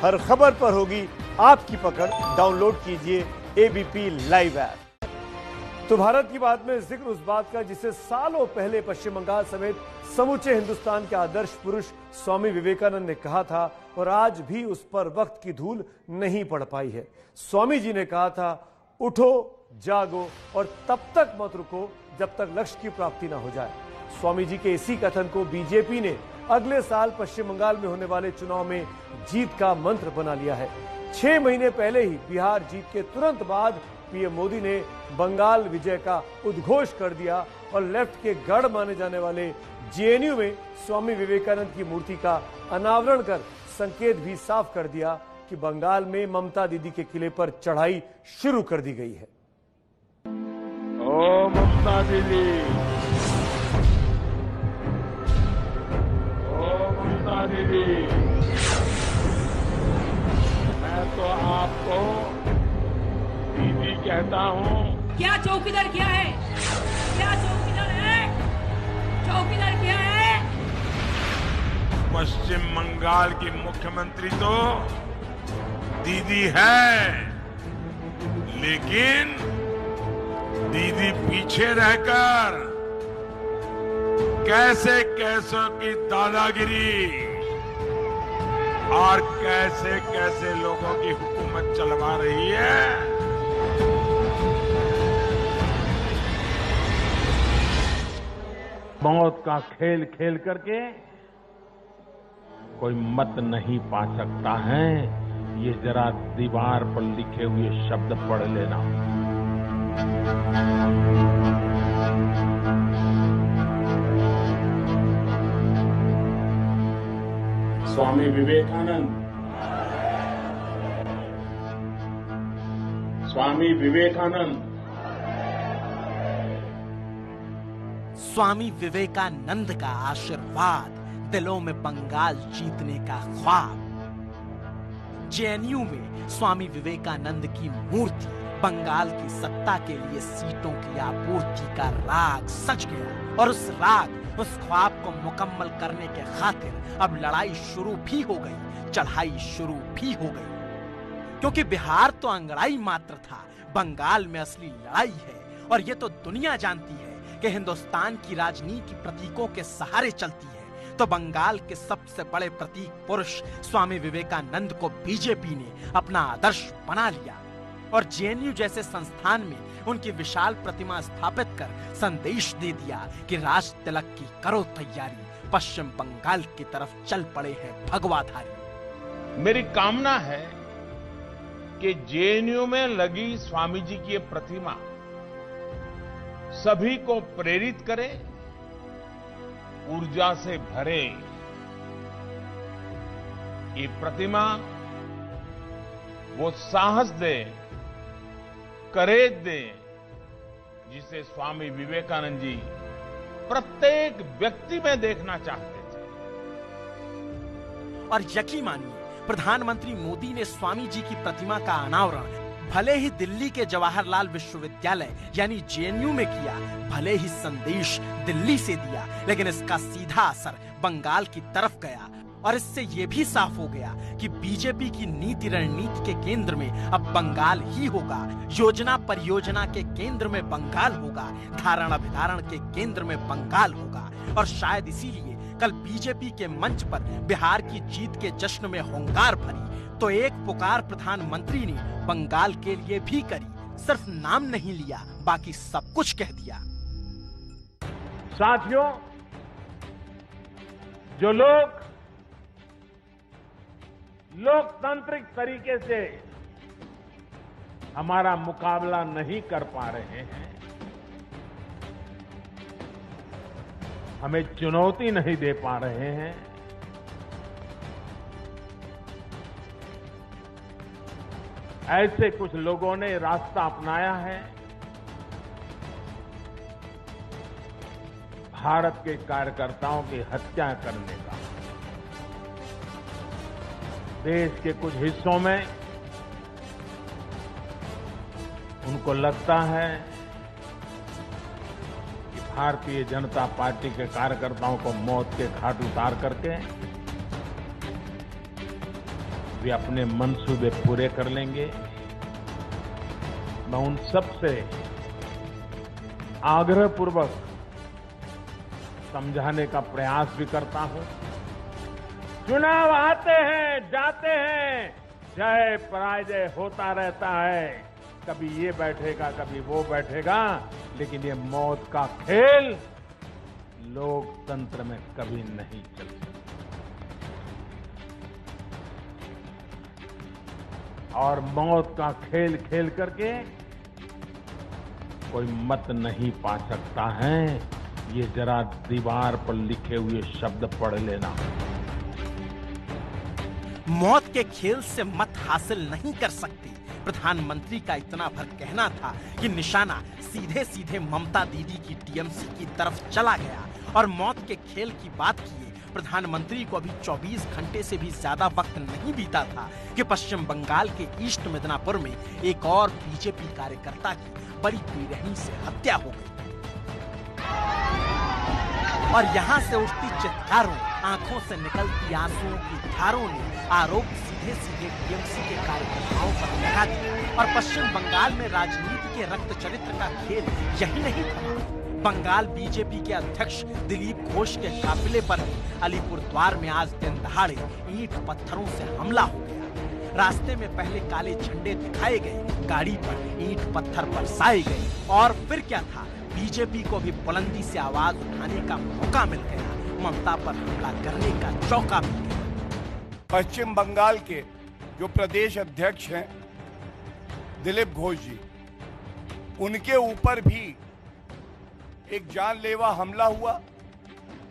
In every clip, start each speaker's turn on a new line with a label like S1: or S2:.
S1: हर खबर पर होगी आपकी पकड़। डाउनलोड कीजिए एबीपी लाइव ऐप। तो भारत की बात में जिक्र उस बात का जिसे सालों पहले पश्चिम बंगाल समेत समूचे हिंदुस्तान के आदर्श पुरुष स्वामी विवेकानंद ने कहा था और आज भी उस पर वक्त की धूल नहीं पड़ पाई है। स्वामी जी ने कहा था, उठो जागो और तब तक मत रुको जब तक लक्ष्य की प्राप्ति ना हो जाए। स्वामी जी के इसी कथन को बीजेपी ने अगले साल पश्चिम बंगाल में होने वाले चुनाव में जीत का मंत्र बना लिया है। 6 महीने पहले ही बिहार जीत के तुरंत बाद पीएम मोदी ने बंगाल विजय का उद्घोष कर दिया और लेफ्ट के गढ़ माने जाने वाले जेएनयू में स्वामी विवेकानंद की मूर्ति का अनावरण कर संकेत भी साफ कर दिया कि बंगाल में ममता दीदी के किले पर चढ़ाई शुरू कर दी गई है।
S2: ओ ममता दीदी, दीदी, मैं तो आपको दीदी कहता हूँ।
S3: क्या चौकीदार क्या है? क्या चौकीदार है? चौकीदार क्या है?
S2: पश्चिम बंगाल की मुख्यमंत्री तो दीदी है, लेकिन दीदी पीछे रहकर कैसे कैसों की दादागिरी और कैसे कैसे लोगों की हुकूमत चलवा रही है। मौत का खेल खेल करके कोई मत नहीं पा सकता है। ये जरा दीवार पर लिखे हुए शब्द पढ़ लेना। स्वामी विवेकानंद, स्वामी विवेकानंद,
S4: स्वामी विवेकानंद का आशीर्वाद, दिलों में बंगाल जीतने का ख्वाब। जेएनयू में स्वामी विवेकानंद की मूर्ति, बंगाल की सत्ता के लिए सीटों की आपूर्ति का राग सज गया और उस राग, उस ख्वाब को मुकम्मल करने के खातिर अब लड़ाई शुरू भी हो गई, चढ़ाई शुरू भी हो गई। क्योंकि बिहार तो अंगड़ाई मात्र था, बंगाल में असली लड़ाई है। और ये तो दुनिया जानती है कि हिंदुस्तान की राजनीति प्रतीकों के सहारे चलती है। तो बंगाल के सबसे बड़े प्रतीक पुरुष स्वामी विवेकानंद को बीजेपी ने अपना आदर्श बना लिया और जेएनयू जैसे संस्थान में उनकी विशाल प्रतिमा स्थापित कर संदेश दे दिया कि राज तिलक की करो तैयारी, पश्चिम बंगाल की तरफ चल पड़े हैं भगवाधारी।
S2: मेरी कामना है कि जेएनयू में लगी स्वामी जी की प्रतिमा सभी को प्रेरित करे, ऊर्जा से भरे। ये प्रतिमा वो साहस दे, करेज दे, जिसे स्वामी विवेकानंद जी प्रत्येक व्यक्ति में देखना चाहते थे।
S4: और यकीन मानिए, प्रधानमंत्री मोदी ने स्वामी जी की प्रतिमा का अनावरण भले ही दिल्ली के जवाहरलाल विश्वविद्यालय यानी जेएनयू में किया, भले ही संदेश दिल्ली से दिया, लेकिन इसका सीधा असर बंगाल की तरफ गया। और इससे यह भी साफ हो गया कि बीजेपी की नीति रणनीति के केंद्र में अब बंगाल ही होगा। योजना परियोजना के केंद्र में बंगाल होगा, धारण अभिधारण के केंद्र में बंगाल होगा। और शायद इसीलिए कल बीजेपी के मंच पर बिहार की जीत के जश्न में होंकार भरी तो एक पुकार प्रधानमंत्री ने बंगाल के लिए भी करी। सिर्फ नाम नहीं लिया, बाकी सब कुछ कह दिया।
S2: साथियों, जो लोग लोकतांत्रिक तरीके से हमारा मुकाबला नहीं कर पा रहे हैं, हमें चुनौती नहीं दे पा रहे हैं, ऐसे कुछ लोगों ने रास्ता अपनाया है भारत के कार्यकर्ताओं की हत्या करने का। देश के कुछ हिस्सों में उनको लगता है कि भारतीय जनता पार्टी के कार्यकर्ताओं को मौत के घाट उतार करके वे अपने मंसूबे पूरे कर लेंगे। मैं उन सब से आग्रहपूर्वक समझाने का प्रयास भी करता हूं। चुनाव आते हैं, जाते हैं, जय पराजय होता रहता है। कभी ये बैठेगा, कभी वो बैठेगा, लेकिन ये मौत का खेल लोकतंत्र में कभी नहीं चल सकता। और मौत का खेल खेल करके कोई मत नहीं पा सकता है। ये जरा दीवार पर लिखे हुए शब्द पढ़ लेना।
S4: मौत के खेल से मत हासिल नहीं कर सकती। प्रधानमंत्री का इतना भर कहना था कि निशाना सीधे सीधे ममता दीदी की टीएमसी की तरफ चला गया और मौत के खेल की बात किए। प्रधानमंत्री को अभी 24 घंटे से भी ज्यादा वक्त नहीं बीता था कि पश्चिम बंगाल के ईस्ट मिदनापुर में एक और बीजेपी कार्यकर्ता की बड़ी बेरहमी से हत्या हो गई और यहाँ से उठती चित्कारों, आंखों से निकलती आंसुओं की धारों ने आरोप सीधे सीधे टीएमसी के कार्यकर्ताओं पर लगा दिए। और पश्चिम बंगाल में राजनीति के रक्त चरित्र का खेल यही नहीं था। बंगाल बीजेपी के अध्यक्ष दिलीप घोष के काफिले पर अलीपुरद्वार में आज दिन दहाड़े ईंट पत्थरों से हमला हो गया। रास्ते में पहले काले झंडे दिखाए गए, गाड़ी पर ईंट पत्थर बरसाए गए और फिर क्या था, बीजेपी को भी बुलंदी से आवाज उठाने का मौका मिल गया, ममता पर हमला करने का चौका मिल गया।
S5: पश्चिम बंगाल के जो प्रदेश अध्यक्ष हैं दिलीप घोष जी, उनके ऊपर भी एक जानलेवा हमला हुआ,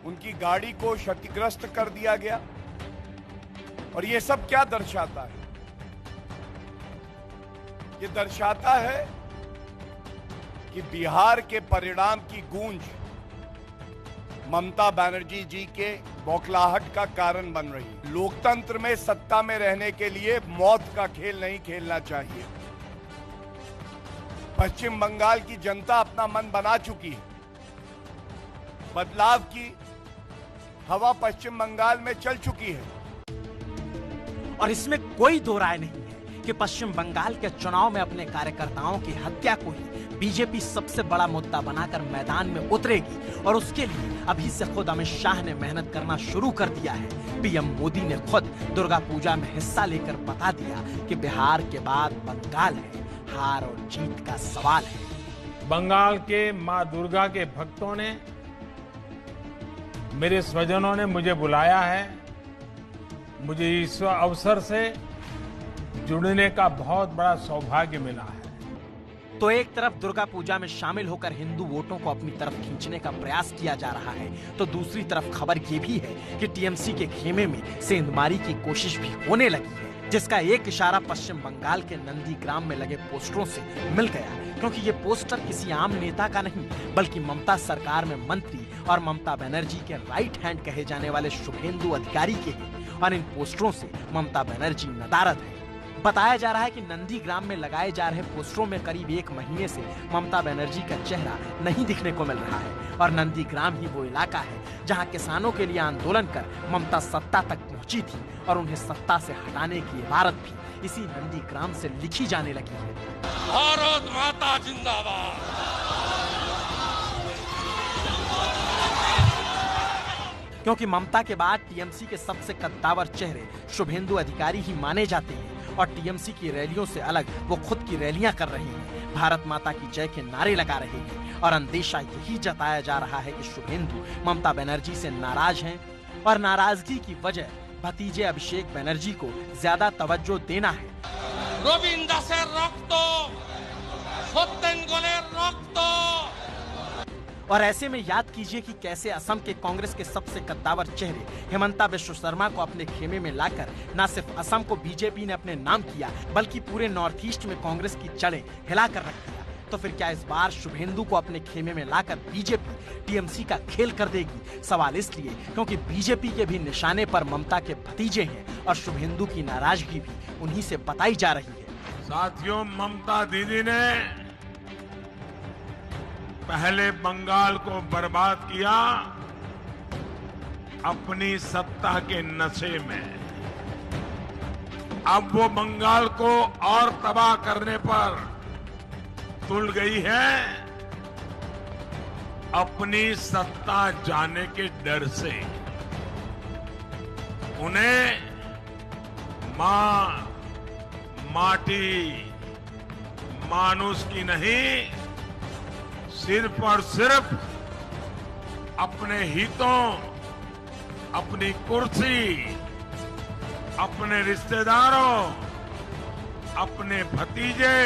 S5: उनकी गाड़ी को क्षतिग्रस्त कर दिया गया। और ये सब क्या दर्शाता है? ये दर्शाता है कि बिहार के परिणाम की गूंज ममता बनर्जी जी के बौखलाहट का कारण बन रही है। लोकतंत्र में सत्ता में रहने के लिए मौत का खेल नहीं खेलना चाहिए। पश्चिम बंगाल की जनता अपना मन बना चुकी है। बदलाव की हवा पश्चिम बंगाल में चल चुकी है
S4: और इसमें कोई दो राय नहीं है कि पश्चिम बंगाल के चुनाव में अपने कार्यकर्ताओं की हत्या को ही बीजेपी सबसे बड़ा मुद्दा बनाकर मैदान में उतरेगी। और उसके लिए अभी से खुद अमित शाह ने मेहनत करना शुरू कर दिया है। पीएम मोदी ने खुद दुर्गा पूजा में हिस्सा लेकर बता दिया कि बिहार के बाद बंगाल है, हार और जीत का सवाल है।
S2: बंगाल के मां दुर्गा के भक्तों ने, मेरे स्वजनों ने मुझे बुलाया है। मुझे इस अवसर से जुड़ने का बहुत बड़ा सौभाग्य मिला है।
S4: तो एक तरफ दुर्गा पूजा में शामिल होकर हिंदू वोटों को अपनी तरफ खींचने का प्रयास किया जा रहा है, तो दूसरी तरफ खबर ये भी है कि टीएमसी के खेमे में सेंधमारी की कोशिश भी होने लगी है, जिसका एक इशारा पश्चिम बंगाल के नंदीग्राम में लगे पोस्टरों से मिल गया। क्योंकि ये पोस्टर किसी आम नेता का नहीं, बल्कि ममता सरकार में मंत्री और ममता बनर्जी के राइट हैंड कहे जाने वाले शुभेंदु अधिकारी के हैं। और इन पोस्टरों से ममता बनर्जी नदारद है। बताया जा रहा है कि नंदीग्राम में लगाए जा रहे पोस्टरों में करीब 1 महीने से ममता बनर्जी का चेहरा नहीं दिखने को मिल रहा है। और नंदीग्राम ही वो इलाका है जहां किसानों के लिए आंदोलन कर ममता सत्ता तक पहुंची थी और उन्हें सत्ता से हटाने की इबारत भी इसी नंदीग्राम से लिखी जाने लगी है।
S6: भारत माता जिंदाबाद।
S4: क्योंकि ममता के बाद टीएमसी के सबसे कद्दावर चेहरे शुभेंदु अधिकारी ही माने जाते हैं और टीएमसी की रैलियों से अलग वो खुद की रैलियां कर रहे हैं, भारत माता की जय के नारे लगा रहे हैं। और अंदेशा यही जताया जा रहा है कि शुभेंदु ममता बनर्जी से नाराज हैं और नाराजगी की वजह भतीजे अभिषेक बनर्जी को ज्यादा तवज्जो देना है।
S6: रवीन दासेर रक्त, सत्येन गोलेर रक्त।
S4: और ऐसे में याद कीजिए कि कैसे असम के कांग्रेस के सबसे कद्दावर चेहरे हेमंता बिश्व शर्मा को अपने खेमे में लाकर न सिर्फ असम को बीजेपी ने अपने नाम किया, बल्कि पूरे नॉर्थ ईस्ट में कांग्रेस की जड़ें हिलाकर रख दिया। तो फिर क्या इस बार शुभेंदु को अपने खेमे में लाकर बीजेपी टीएमसी का खेल कर देगी? सवाल इसलिए क्योंकि बीजेपी के भी निशाने पर ममता के भतीजे हैं और शुभेंदु की नाराजगी भी उन्हीं से बताई जा रही है।
S2: साथियों, ममता दीदी ने पहले बंगाल को बर्बाद किया अपनी सत्ता के नशे में। अब वो बंगाल को और तबाह करने पर तुल गई है अपनी सत्ता जाने के डर से। उन्हें मां, माटी, मानुष की नहीं, सिर्फ और सिर्फ अपने हितों, अपनी कुर्सी, अपने रिश्तेदारों, अपने भतीजे,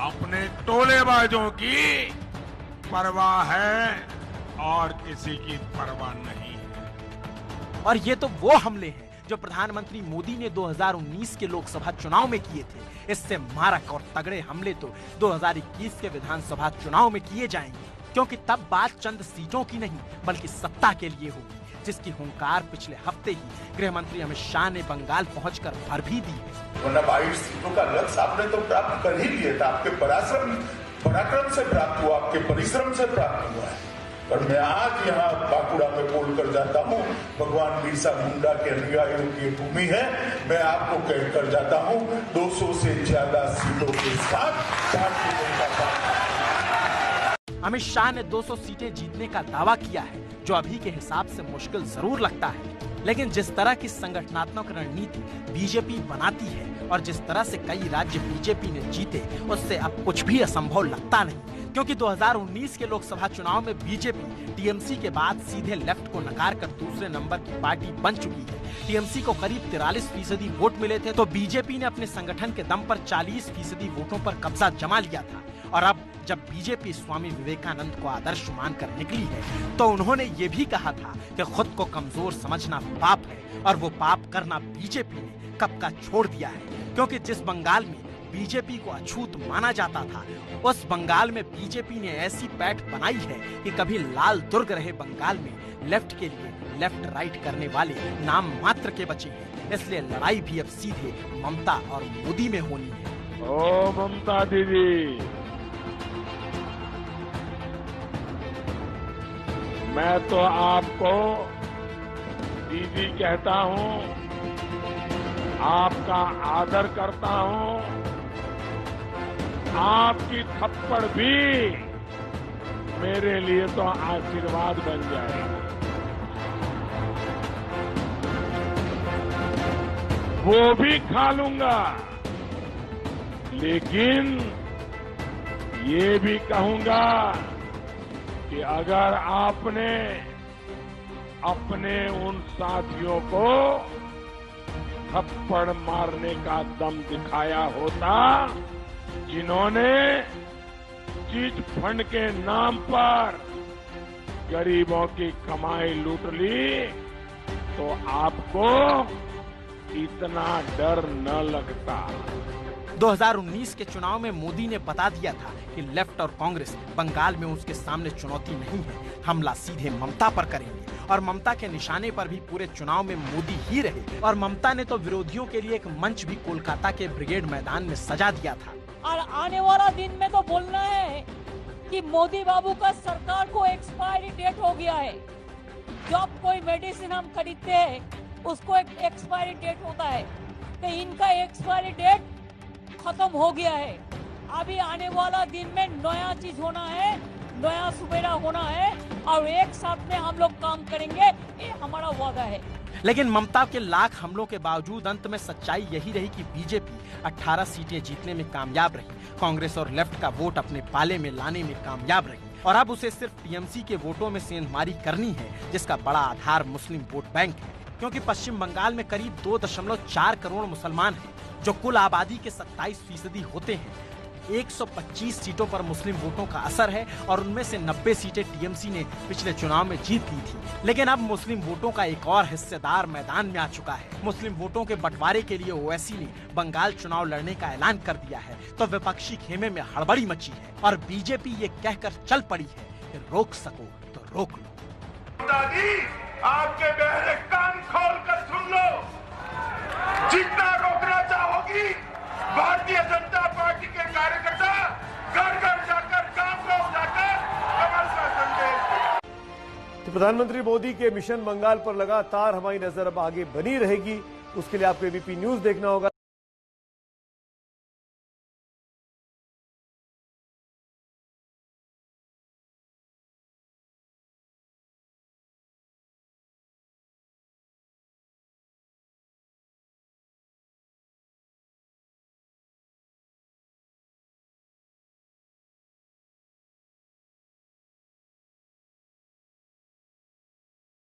S2: अपने टोलेबाजों की परवाह है और किसी की परवाह नहीं है।
S4: और ये तो वो हमले हैं जो प्रधानमंत्री मोदी ने 2019 के लोकसभा चुनाव में किए थे। इससे मारक और तगड़े हमले तो 2021 के विधानसभा चुनाव में किए जाएंगे, क्योंकि तब बात चंद सीटों की नहीं बल्कि सत्ता के लिए होगी, जिसकी हुंकार पिछले हफ्ते ही गृह मंत्री अमित शाह ने बंगाल पहुंचकर भर भी दी है।
S7: 22 सीटों का लक्ष्य आपने तो प्राप्त कर ही लिया था, आपके पराक्रम से प्राप्त हुआ, आपके परिश्रम से प्राप्त हुआ है। पर मैं आज यहाँ बांकुड़ा में बोलकर जाता हूँ, भगवान बिरसा मुंडा के अनुयायियों की भूमि है। मैं आपको कहकर जाता हूँ 200 से ज्यादा सीटों के साथ भारतीय जनता पार्टी।
S4: अमित शाह ने 200 सीटें जीतने का दावा किया है, जो अभी के हिसाब से मुश्किल जरूर लगता है, लेकिन जिस तरह की संगठनात्मक रणनीति बीजेपी बनाती है और जिस तरह से कई राज्य बीजेपी ने जीते, उससे अब कुछ भी असंभव लगता नहीं। क्योंकि 2019 के लोकसभा चुनाव में बीजेपी टीएमसी के बाद सीधे लेफ्ट को नकार कर दूसरे नंबर की पार्टी बन चुकी है। टीएमसी को करीब 43% वोट मिले थे, तो बीजेपी ने अपने संगठन के दम पर 40% वोटों पर कब्जा जमा लिया था। और अब जब बीजेपी स्वामी विवेकानंद को आदर्श मानकर निकली है, तो उन्होंने ये भी कहा था कि खुद को कमजोर समझना पाप है, और वो पाप करना बीजेपी ने कब का छोड़ दिया है। क्योंकि जिस बंगाल में बीजेपी को अछूत माना जाता था, उस बंगाल में बीजेपी ने ऐसी पैठ बनाई है कि कभी लाल दुर्ग रहे बंगाल में लेफ्ट के लिए लेफ्ट राइट करने वाले नाम मात्र के बचे हैं। इसलिए लड़ाई भी अब सीधे ममता और मोदी में होनी है।
S2: ओ ममता दीदी, मैं तो आपको दीदी कहता हूं, आपका आदर करता हूं। आपकी थप्पड़ भी मेरे लिए तो आशीर्वाद बन जाएगी। वो भी खा लूंगा, लेकिन ये भी कहूंगा कि अगर आपने अपने उन साथियों को थप्पड़ मारने का दम दिखाया होता, जिन्होंने चिट फंड के नाम पर गरीबों की कमाई लूट ली, तो आपको इतना डर न लगता।
S4: 2019 के चुनाव में मोदी ने बता दिया था कि लेफ्ट और कांग्रेस बंगाल में उसके सामने चुनौती नहीं है, हमला सीधे ममता पर करेंगे। और ममता के निशाने पर भी पूरे चुनाव में मोदी ही रहे। और ममता ने तो विरोधियों के लिए एक मंच भी कोलकाता के ब्रिगेड मैदान में सजा दिया था।
S3: और आने वाला दिन में तो बोलना है कि मोदी बाबू का सरकार को एक्सपायरी डेट हो गया है। जब कोई मेडिसिन हम खरीदते हैं उसको एक एक्सपायरी डेट होता है, तो इनका एक्सपायरी डेट खत्म हो गया है। अभी आने वाला दिन में नया चीज होना है, नया सुबेरा होना है, और एक साथ में हम लोग काम करेंगे, ये हमारा वादा है।
S4: लेकिन ममता के लाख हमलों के बावजूद अंत में सच्चाई यही रही कि बीजेपी 18 सीटें जीतने में कामयाब रही, कांग्रेस और लेफ्ट का वोट अपने पाले में लाने में कामयाब रही। और अब उसे सिर्फ टीएमसी के वोटों में सेंधमारी करनी है, जिसका बड़ा आधार मुस्लिम वोट बैंक है। क्योंकि पश्चिम बंगाल में करीब 2.4 करोड़ मुसलमान हैं, जो कुल आबादी के 27% होते हैं। 125 सीटों पर मुस्लिम वोटों का असर है और उनमें से 90 सीटें टीएमसी ने पिछले चुनाव में जीत ली थी। लेकिन अब मुस्लिम वोटों का एक और हिस्सेदार मैदान में आ चुका है। मुस्लिम वोटों के बंटवारे के लिए ओवैसी ने बंगाल चुनाव लड़ने का ऐलान कर दिया है, तो विपक्षी खेमे में हड़बड़ी मची है और बीजेपी ये कहकर चल पड़ी है कि रोक सको तो रोक लो।
S7: दादी, आपके बहरे कान खोल कर सुन लो, जितना रोकना चाहोगी भारतीय जनता पार्टी के कार्यकर्ता घर घर जाकर गांव-गांव जाकर कमल का संदेश।
S1: तो प्रधानमंत्री मोदी के मिशन बंगाल पर लगातार हमारी नजर अब आगे बनी रहेगी उसके लिए आपको एबीपी न्यूज देखना होगा।